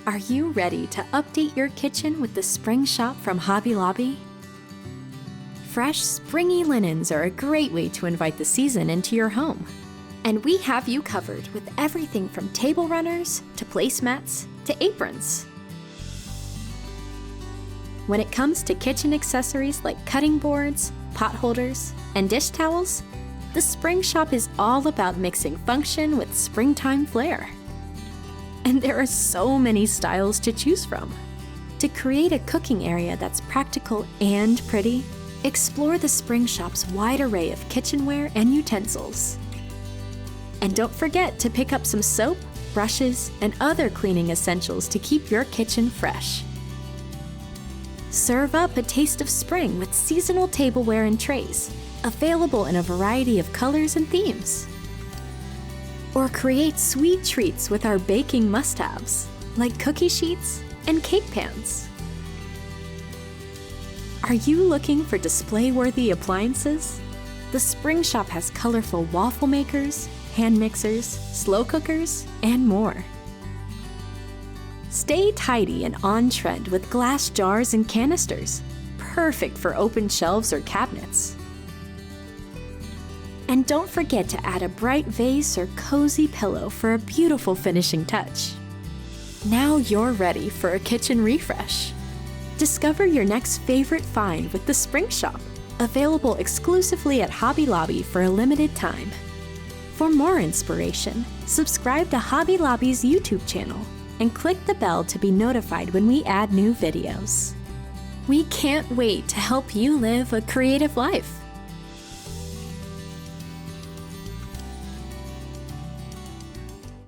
Are you ready to update your kitchen with the spring shop from Hobby Lobby? Fresh, springy linens are a great way to invite the season into your home. And we have you covered with everything from table runners to placemats to aprons. When it comes to kitchen accessories like cutting boards, pot holders, and dish towels, the Spring Shop is all about mixing function with springtime flair. And there are so many styles to choose from. To create a cooking area that's practical and pretty, explore the Spring Shop's wide array of kitchenware and utensils. And don't forget to pick up some soap, brushes, and other cleaning essentials to keep your kitchen fresh. Serve up a taste of spring with seasonal tableware and trays, available in a variety of colors and themes. Or create sweet treats with our baking must-haves, like cookie sheets and cake pans. Are you looking for display-worthy appliances? The Spring Shop has colorful waffle makers, hand mixers, slow cookers, and more. Stay tidy and on trend with glass jars and canisters, perfect for open shelves or cabinets. And don't forget to add a bright vase or cozy pillow for a beautiful finishing touch. Now you're ready for a kitchen refresh. Discover your next favorite find with the Spring Shop, available exclusively at Hobby Lobby for a limited time. For more inspiration, subscribe to Hobby Lobby's YouTube channel and click the bell to be notified when we add new videos. We can't wait to help you live a creative life.